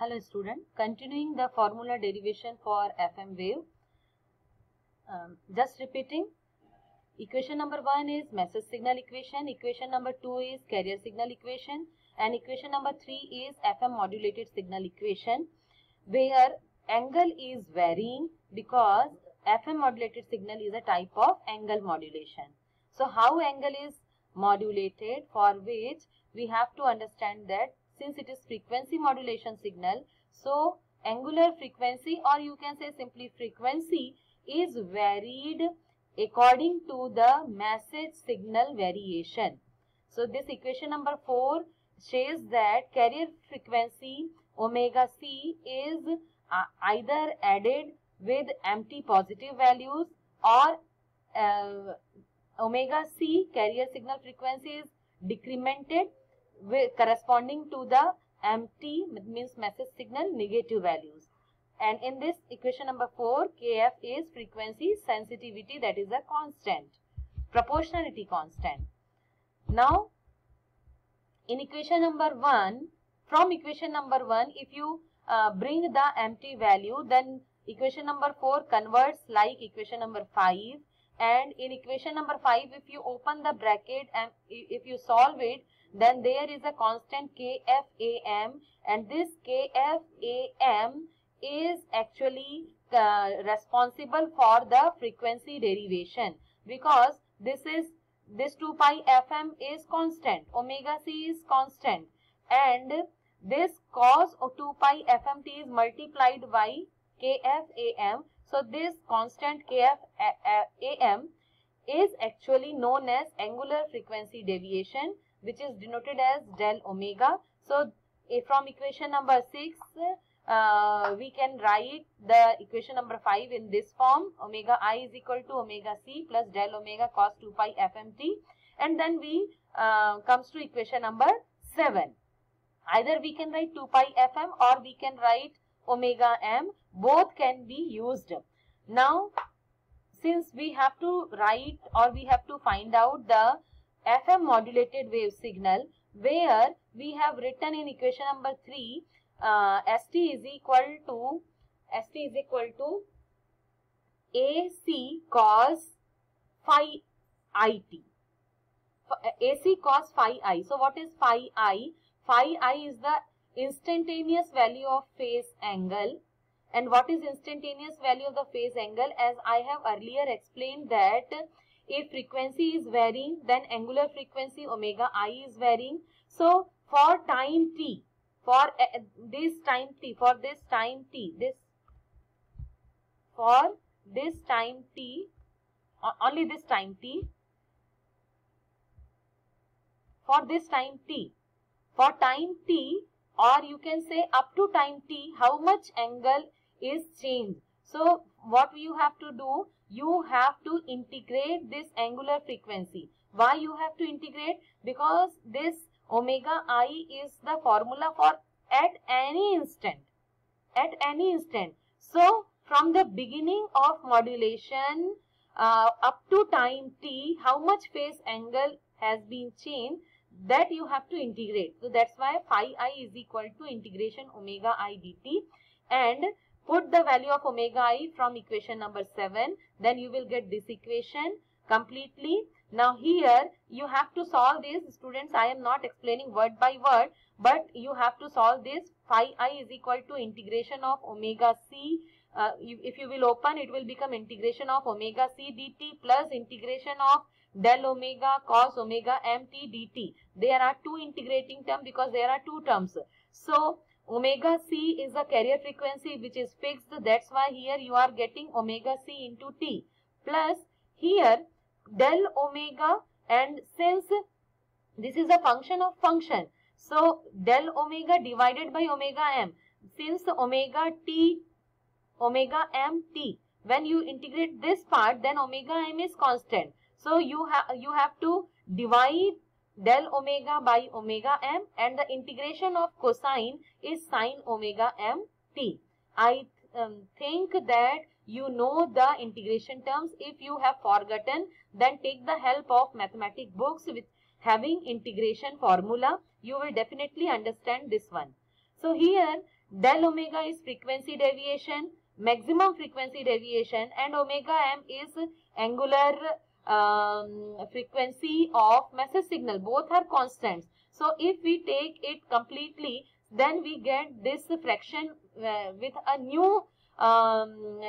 Hello student, continuing the formula derivation for FM wave. Just repeating, equation number 1 is message signal equation number 2 is carrier signal equation, and equation number 3 is FM modulated signal equation, where angle is varying because FM modulated signal is a type of angle modulation. So how angle is modulated, for which we have to understand that since it is frequency modulation signal, so angular frequency, or you can say simply frequency, is varied according to the message signal variation. So this equation number 4 says that carrier frequency omega c is either added with empty positive values, or omega c carrier signal frequency is decremented with corresponding to the empty, means message signal, negative values. And in this equation number 4, kf is frequency sensitivity, that is a constant, proportionality constant. Now in equation number 1, from equation number 1, if you bring the empty value, then equation number 4 converts like equation number 5. And in equation number 5, if you open the bracket and if you solve it, then there is a constant kfam, and this kfam is actually responsible for the frequency derivation, because this 2 pi fm is constant, omega c is constant, and this cos of 2 pi fmt is multiplied by kfam. So this constant kfam is actually known as angular frequency deviation, which is denoted as del omega. So from equation number 6, we can write the equation number 5 in this form: omega I is equal to omega c plus del omega cos 2 pi fmt. And then we comes to equation number 7. Either we can write 2 pi fm or we can write omega m. Both can be used. Now since we have to write, or we have to find out the FM modulated wave signal, where we have written in equation number 3, st is equal to AC cos phi it. AC cos phi I. So what is phi I? Phi I is the instantaneous value of phase angle. And what is instantaneous value of the phase angle? As I have earlier explained that if frequency is varying, then angular frequency omega I is varying. So for time t, for this time t, for this time t, only this time t, for this time t, for time t, or you can say up to time t, how much angle is changed. So what you have to do, you have to integrate this angular frequency. Why you have to integrate? Because this omega I is the formula for at any instant. So from the beginning of modulation up to time t, how much phase angle has been changed, that you have to integrate. So that's why phi I is equal to integration omega I dt, and put the value of omega I from equation number 7, then you will get this equation completely. Now here you have to solve this. Students, I am not explaining word by word, but you have to solve this. Phi I is equal to integration of omega c. If you will open, it will become integration of omega c dt plus integration of del omega cos omega mt dt. There are two integrating terms because there are two terms. So omega c is a carrier frequency which is fixed. That's why here you are getting omega c into t, plus here del omega, and since this is a function of function, so del omega divided by omega m. Since omega m t, when you integrate this part, then omega m is constant. So you have to divide del omega by omega m, and the integration of cosine is sine omega m t. I think that you know the integration terms. If you have forgotten, then take the help of mathematics books with having integration formula. You will definitely understand this one. So here del omega is frequency deviation, maximum frequency deviation, and omega m is angular frequency of message signal. Both are constants. So if we take it completely, then we get this fraction with a new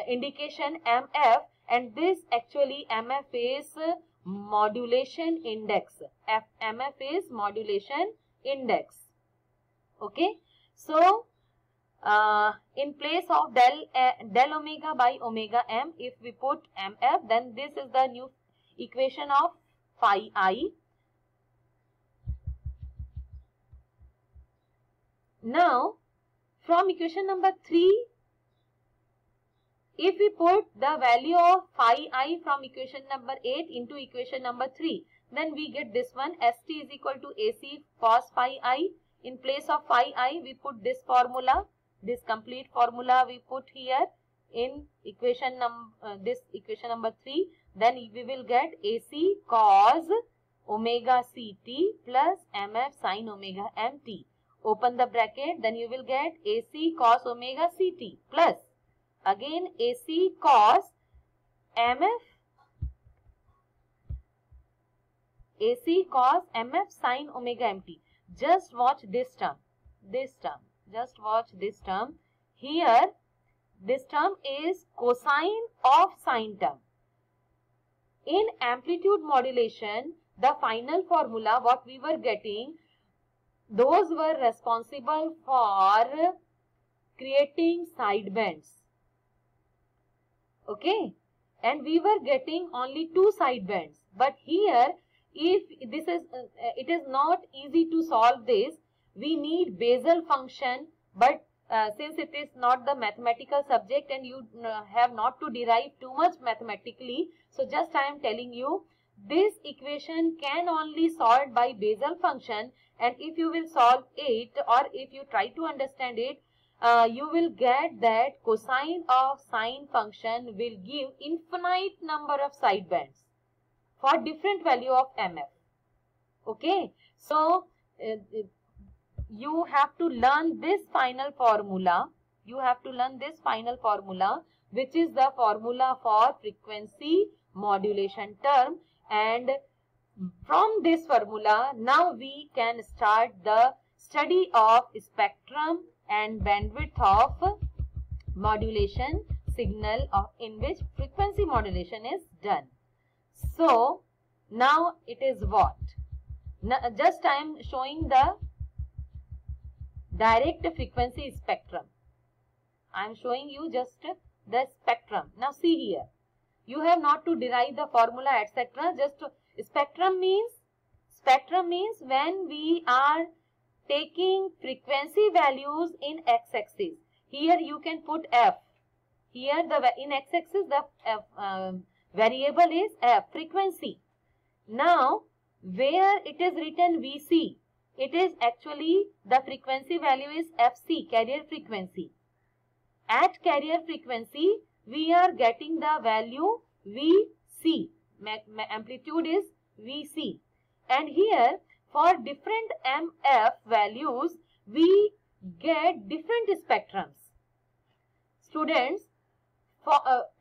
indication mf, and this actually mf is modulation index. mf is modulation index. Okay. So in place of del omega by omega m, if we put mf, then this is the new equation of phi I. Now from equation number 3, if we put the value of phi I from equation number 8 into equation number 3, then we get this one, st is equal to ac cos phi I. In place of phi I, we put this formula, this complete formula we put here in equation number 3. Then we will get ac cos omega ct plus mf sin omega mt. Open the bracket, then you will get ac cos omega ct plus again ac cos mf sin omega mt. Just watch this term. Just watch this term. Here, this term is cosine of sine term. In amplitude modulation, the final formula what we were getting, those were responsible for creating sidebands. Okay, and we were getting only 2 sidebands. But here, if this is it is not easy to solve this, we need Bessel function. But since it is not the mathematical subject and you have not to derive too much mathematically, so just I am telling you, this equation can only solve by Bessel function, and if you will solve it or if you try to understand it, you will get that cosine of sine function will give infinite number of sidebands for different value of mf. Okay, so you have to learn this final formula. You have to learn this final formula, which is the formula for frequency modulation term. And from this formula, now we can start the study of spectrum and bandwidth of modulation signal in which frequency modulation is done. So now it is what? Now, just I am showing the direct frequency spectrum. I am showing you just the spectrum. Now see here. You have not to derive the formula etc. Just spectrum means when we are taking frequency values in x-axis. Here you can put f. Here in x-axis the variable is f, frequency. Now where it is written Vc, it is actually the frequency value is Fc, carrier frequency. At carrier frequency we are getting the value Vc, amplitude is Vc, and here for different mf values we get different spectrums. Students,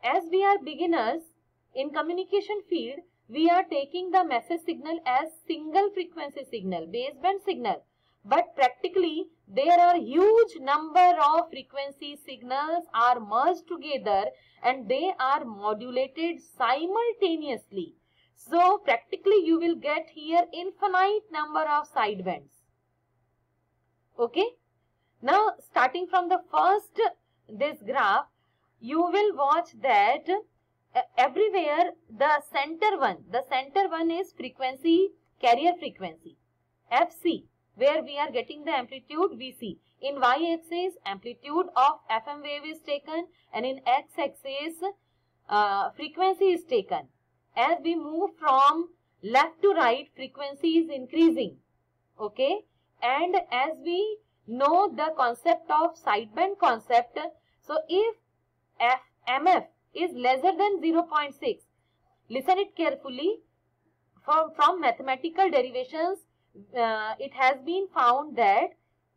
as we are beginners in communication field, we are taking the message signal as single frequency signal, baseband signal. But practically there are huge number of frequency signals are merged together and they are modulated simultaneously. So practically you will get here infinite number of sidebands. Okay. Now starting from the first this graph, you will watch that everywhere the center one is frequency, carrier frequency, Fc, where we are getting the amplitude Vc. In y-axis, amplitude of FM wave is taken, and in x-axis, frequency is taken. As we move from left to right, frequency is increasing. Okay, and as we know the concept of sideband concept, so if mf is lesser than 0.6, listen it carefully. From mathematical derivations, it has been found that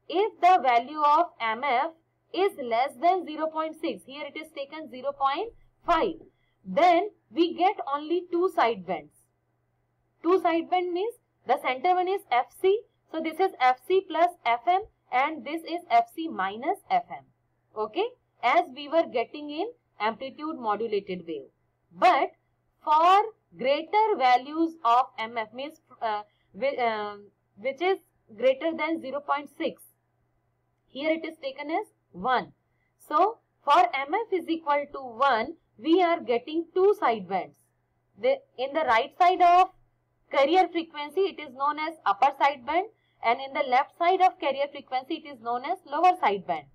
if the value of MF is less than 0.6, here it is taken 0.5, then we get only two sidebands. Two sideband means the center one is FC, so this is FC plus FM and this is FC minus FM, okay, as we were getting in amplitude modulated wave. But for greater values of MF means which is greater than 0.6, here it is taken as 1. So for MF is equal to 1, we are getting two sidebands. In the right side of carrier frequency, it is known as upper sideband, and in the left side of carrier frequency, it is known as lower sideband.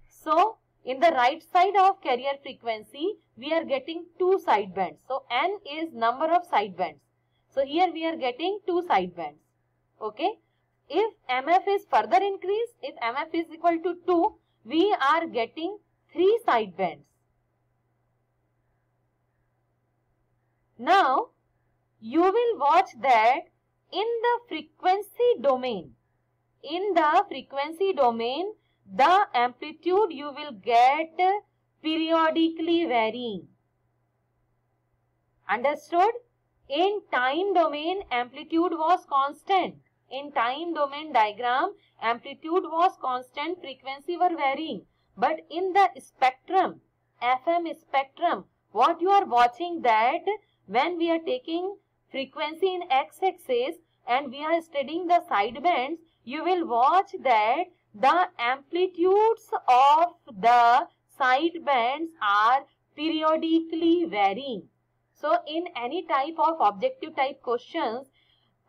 So in the right side of carrier frequency, we are getting two sidebands. So N is number of sidebands. So here we are getting two sidebands. Okay. If MF is further increased, if MF is equal to 2, we are getting three sidebands. Now, you will watch that in the frequency domain, the amplitude you will get periodically varying. Understood? In time domain, amplitude was constant. In time domain diagram, amplitude was constant, frequency were varying. But in the spectrum, FM spectrum, what you are watching that when we are taking frequency in x-axis and we are studying the sidebands, you will watch that the amplitudes of the sidebands are periodically varying. So in any type of objective type questions,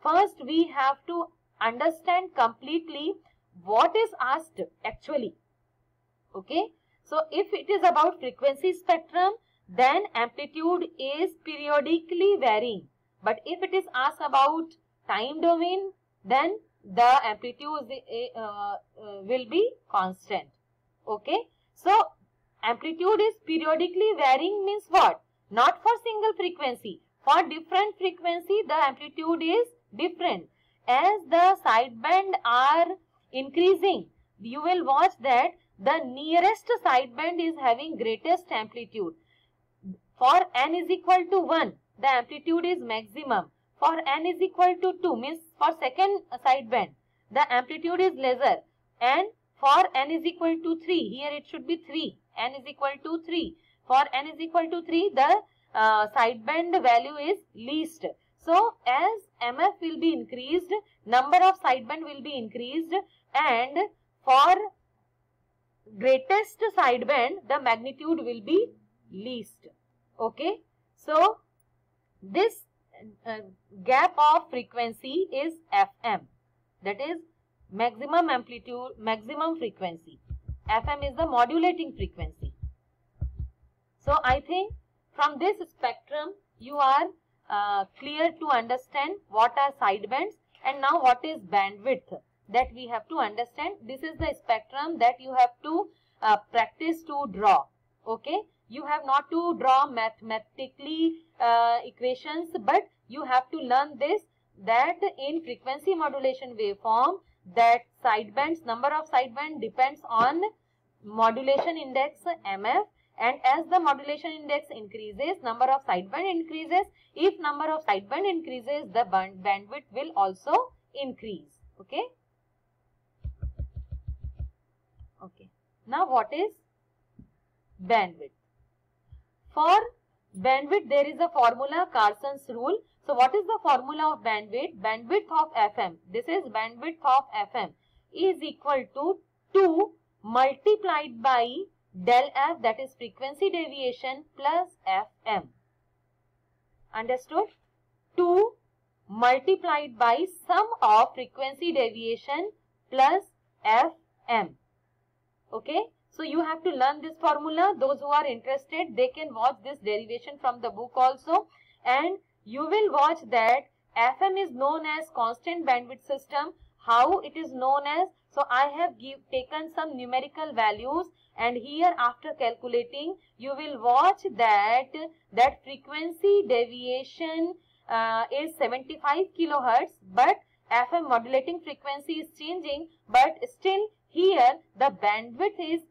first we have to understand completely what is asked actually. Okay. So if it is about frequency spectrum, then amplitude is periodically varying. But if it is asked about time domain, then the amplitude will be constant. Okay. So amplitude is periodically varying means what? Not for single frequency. For different frequency, the amplitude is different. As the sideband are increasing, you will watch that the nearest sideband is having greatest amplitude. For n is equal to 1, the amplitude is maximum. For n is equal to 2, means for second sideband, the amplitude is lesser. And for n is equal to 3, here it should be 3. N is equal to 3. For n is equal to 3, the sideband value is least. So as MF will be increased, number of sideband will be increased, and for greatest sideband, the magnitude will be least. Okay. So this gap of frequency is FM, that is maximum amplitude, maximum frequency. FM is the modulating frequency. So I think from this spectrum you are clear to understand what are sidebands, and now what is bandwidth, that we have to understand. This is the spectrum that you have to practice to draw. Okay. You have not to draw mathematically equations, but you have to learn this, that in frequency modulation waveform, that sidebands, number of sideband depends on modulation index MF, and as the modulation index increases, number of sideband increases. If number of sideband increases, the bandwidth will also increase. Okay. Okay. Now what is bandwidth? For bandwidth, there is a formula, Carson's rule. So what is the formula of bandwidth? Bandwidth of FM, this is bandwidth of FM, is equal to 2 multiplied by del F, that is frequency deviation, plus FM. Understood? 2 multiplied by sum of frequency deviation plus FM. Okay. So you have to learn this formula. Those who are interested, they can watch this derivation from the book also. And you will watch that FM is known as constant bandwidth system. How it is known as? So I have taken some numerical values, and here after calculating, you will watch that frequency deviation is 75 kilohertz, but FM modulating frequency is changing, but still Here the bandwidth is